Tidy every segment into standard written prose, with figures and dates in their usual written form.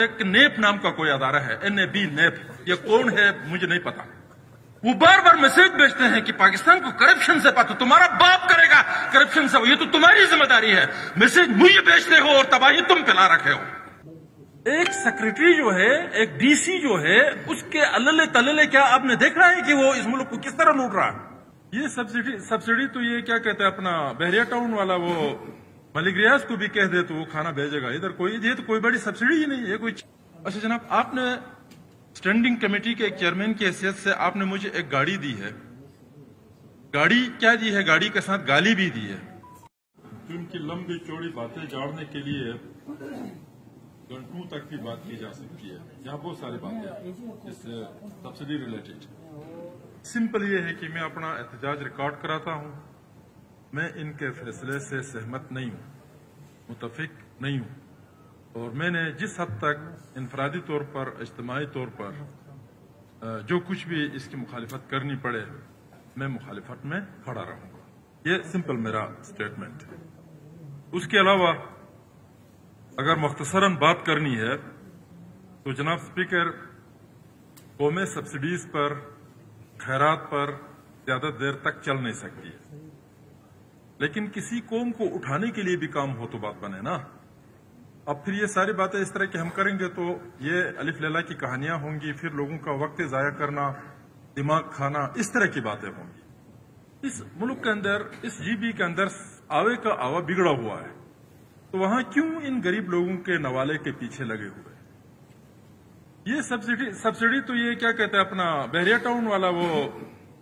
ایک نیپ نام کا کوئی ادارہ ہے, NAB نیپ, یہ کون ہے مجھے نہیں پتا. وہ بار بار میسج بھیجتے ہیں کہ پاکستان کو کرپشن سے پاک, تمہارا باپ کرے گا کرپشن سے, یہ تو تمہاری ذمہ داری ہے. میسج مجھے بھیجتے ہو اور تباہی تم پھیلا رکھے ہو. ایک سیکرٹری جو ہے, ایک DC جو ہے, اس کے اللے تللے کیا آپ نے دیکھا ہے کہ وہ اس ملک کو کس طرح لوٹ رہا ہے؟ یہ سبسڈی تو یہ کیا کہتے ہیں اپنا بحریہ ٹاؤن والا, وہ ملک ریاض کو بھی کہہ دے تو وہ کھانا بھیجے گا. ادھر کوئی یہ تو کوئی بڑی سبسڈی ہی نہیں ہے کوئی. اچھا جناب, آپ نے اسٹینڈنگ کمیٹی کے ایک چیئرمین کی حیثیت سے آپ نے مجھے ایک گاڑی دی ہے. گاڑی کیا دی ہے؟ گاڑی کے ساتھ گالی بھی دی ہے. ان کی لمبی چوڑی باتیں جاڑنے کے لیے گھنٹوں تک کی بات کی جا سکتی ہے. یہاں بہت ساری باتیں ہیں اس سے سبسڈی ریلیٹڈ. سمپل یہ ہے کہ میں اپنا احتجاج ریکارڈ کراتا ہوں. میں ان کے فیصلے سے سہمت نہیں ہوں, متفق نہیں ہوں, اور میں نے جس حد تک انفرادی طور پر, اجتماعی طور پر جو کچھ بھی اس کی مخالفت کرنی پڑے, میں مخالفت میں کھڑا رہوں گا. یہ سمپل میرا اسٹیٹمنٹ ہے. اس کے علاوہ اگر مختصراً بات کرنی ہے تو جناب اسپیکر, قومیں سبسڈیز پر, خیرات پر زیادہ دیر تک چل نہیں سکتی, لیکن کسی قوم کو اٹھانے کے لیے بھی کام ہو تو بات بنے نا. اب پھر یہ ساری باتیں اس طرح کی ہم کریں گے تو یہ الف لیلا کی کہانیاں ہوں گی, پھر لوگوں کا وقت ضائع کرنا, دماغ کھانا, اس طرح کی باتیں ہوں گی. اس ملک کے اندر, اس GB کے اندر آوے کا آوا بگڑا ہوا ہے, تو وہاں کیوں ان غریب لوگوں کے نوالے کے پیچھے لگے ہوئے؟ یہ سبسڈی تو یہ کیا کہتے ہیں اپنا بحریہ ٹاؤن والا, وہ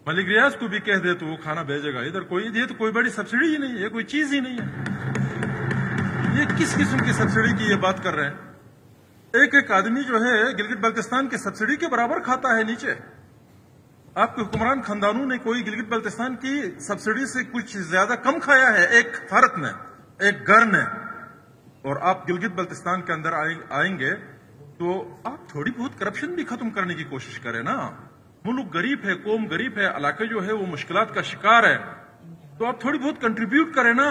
ملک ریاض کو بھی کہہ دے تو وہ کھانا بھیجے گا. ادھر کوئی یہ تو کوئی بڑی سبسڈی ہی نہیں ہے, کوئی چیز ہی نہیں ہے. یہ کس قسم کی سبسڈی کی یہ بات کر رہے ہیں؟ ایک آدمی جو ہے گلگت بلتستان کی سبسڈی کے برابر کھاتا ہے نیچے. آپ کے حکمران خاندانوں نے کوئی گلگت بلتستان کی سبسڈی سے کچھ زیادہ کم کھایا ہے ایک فرد نے, ایک گھر نے. اور آپ گلگت بلتستان کے اندر آئیں گے تو آپ تھوڑی بہت کرپشن بھی ختم کرنے کی کوشش کریں نا. ملک غریب ہے, قوم غریب ہے, علاقہ جو ہے وہ مشکلات کا شکار ہے, تو آپ تھوڑی بہت کنٹریبیوٹ کریں نا.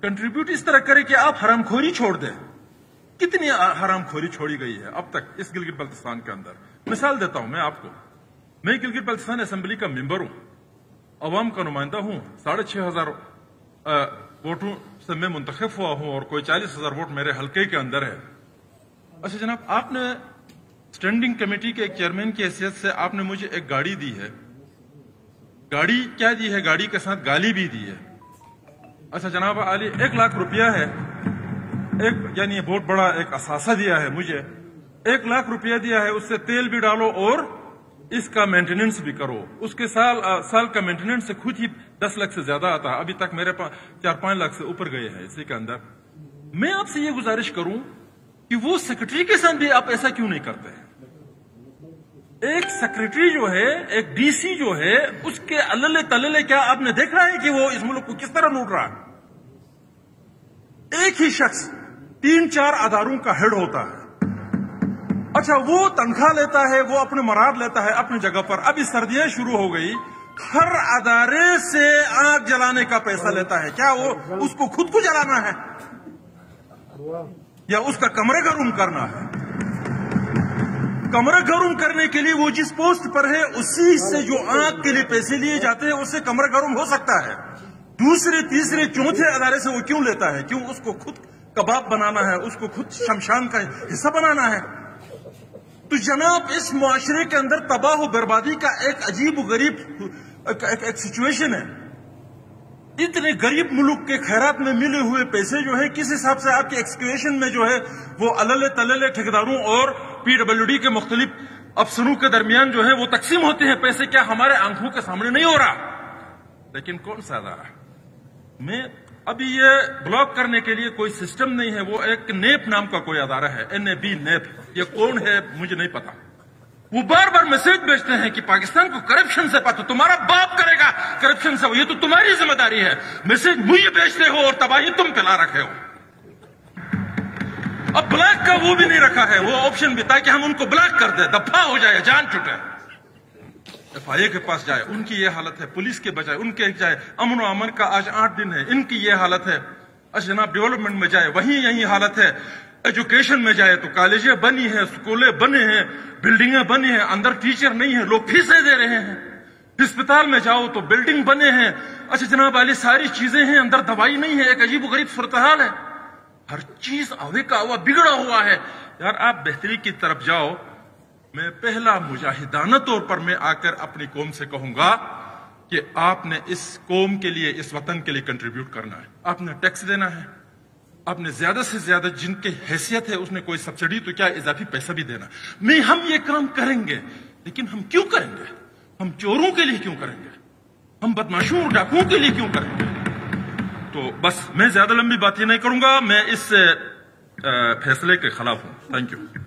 کنٹریبیوٹ اس طرح کریں کہ آپ حرام خوری چھوڑ دیں. کتنی حرام خوری چھوڑی گئی ہے اب تک اس گلگت بلتستان کے اندر. مثال دیتا ہوں میں آپ کو. میں گلگت بلتستان اسمبلی کا ممبر ہوں, عوام کا نمائندہ ہوں. 6,500 ووٹوں سے میں منتخب ہوا ہوں, اور کوئی 40,000 ووٹ میرے حلقے کے اندر ہے. اچھا جناب, آپ نے اسٹینڈنگ کمیٹی کے ایک چیئرمین کی حیثیت سے آپ نے مجھے ایک گاڑی دی ہے. گاڑی کیا دی ہے؟ گاڑی کے ساتھ گالی بھی دی ہے. اچھا جناب عالی, 1 لاکھ روپیہ ہے, یعنی بہت بڑا ایک اثاثہ دیا ہے مجھے. 1 لاکھ روپیہ دیا ہے, اس سے تیل بھی ڈالو اور اس کا مینٹیننس بھی کرو. اس کے سال کا مینٹیننس سے خود ہی 10 لاکھ سے زیادہ آتا ہے. ابھی تک میرے 4-5 لاکھ سے اوپر گئے ہیں اسی کے اندر. میں آپ سے یہ گزارش کروں کہ وہ سیکرٹری کے ساتھ بھی آپ ایسا کیوں نہیں کرتے ہیں؟ ایک سیکرٹری جو ہے, ایک DC جو ہے, اس کے اللے تللے کیا آپ نے دیکھا ہے کہ وہ اس ملک کو کس طرح لوٹ رہا ہے؟ ایک ہی شخص 3-4 اداروں کا ہیڈ ہوتا ہے. اچھا, وہ تنخواہ لیتا ہے, وہ اپنے مراد لیتا ہے اپنی جگہ پر. ابھی سردیاں شروع ہو گئی, ہر ادارے سے آگ جلانے کا پیسہ لیتا ہے. کیا وہ اس کو خود کو جلانا ہے یا اس کا کمرے گرم کرنا ہے؟ کمرہ گرم کرنے کے لیے وہ جس پوسٹ پر ہے اسی سے جو آگ کے لیے پیسے لیے جاتے ہیں اس سے کمرہ گرم ہو سکتا ہے. دوسرے تیسرے چوتھے ادارے سے وہ کیوں لیتا ہے؟ کیوں اس کو خود کباب بنانا ہے, اس کو خود شمشان کا حصہ بنانا ہے؟ تو جناب, اس معاشرے کے اندر تباہ و بربادی کا ایک عجیب و غریب ایک سچویشن ہے. اتنے غریب ملک کے خیرات میں ملے ہوئے پیسے جو ہے کس حساب سے آپ کے ایکسکیویشن میں جو ہے وہ اللے تللے ٹھیکیداروں اور PWD کے مختلف افسروں کے درمیان جو ہے وہ تقسیم ہوتے ہیں پیسے؟ کیا ہمارے آنکھوں کے سامنے نہیں ہو رہا؟ لیکن کون سا ادارہ؟ میں ابھی یہ بلاک کرنے کے لیے کوئی سسٹم نہیں ہے. وہ ایک نیپ نام کا کوئی ادارہ ہے, NAB نیپ. یہ کون ہے مجھے نہیں پتا. وہ بار بار میسج بھیجتے ہیں کہ پاکستان کو کرپشن سے پاک, تمہارا باپ کرے گا کرپشن سے, یہ تو تمہاری ذمہ داری ہے. میسج مجھے بھیجتے ہو اور تباہی تم پھیلا رکھے ہو. اب بلاک کا وہ بھی نہیں رکھا ہے, وہ آپشن بھی, تاکہ ہم ان کو بلاک کر دیں, دفعہ ہو جائے, جان چھوٹے. FIA کے پاس جائے, ان کی یہ حالت ہے. پولیس کے بجائے ان کے جائے. امن و امن کا آج 8 دن ہے, ان کی یہ حالت ہے. اچھا جناب, ڈیولپمنٹ میں جائے, وہیں یہی حالت ہے. ایجوکیشن میں جائے تو کالجیں بنی ہیں، سکولیں بنے ہیں، بلڈنگیں بنی ہیں، اندر ٹیچر نہیں ہیں، لوگ فیسیں دے رہے ہیں۔ ہسپتال میں جاؤ تو بلڈنگ بنے ہیں، اچھا جناب علی ساری چیزیں ہیں، اندر دوائی نہیں ہے، ایک عجیب و غریب صورتحال ہے، ہر چیز آوے کا ہوا بگڑا ہوا ہے۔ یار آپ بہتری کی طرف جاؤ۔ میں پہلا مجاہدانہ طور پر میں آ کر اپنی قوم سے کہوں گا کہ آپ نے اس قوم کے لیے، اس وطن کے لیے کنٹریبیوٹ کرنا ہے، آپ نے ٹیکس دینا ہے، آپ نے زیادہ سے زیادہ جن کی حیثیت ہے اس نے کوئی سبسڈی تو کیا اضافی پیسہ بھی دینا۔ نہیں ہم یہ کام کریں گے، لیکن ہم کیوں کریں گے؟ ہم چوروں کے لیے کیوں کریں گے؟ ہم بدماشوں ڈاکوؤں کے لیے کیوں کریں گے؟ تو بس میں زیادہ لمبی بات یہ نہیں کروں گا، میں اس فیصلے کے خلاف ہوں۔ Thank you.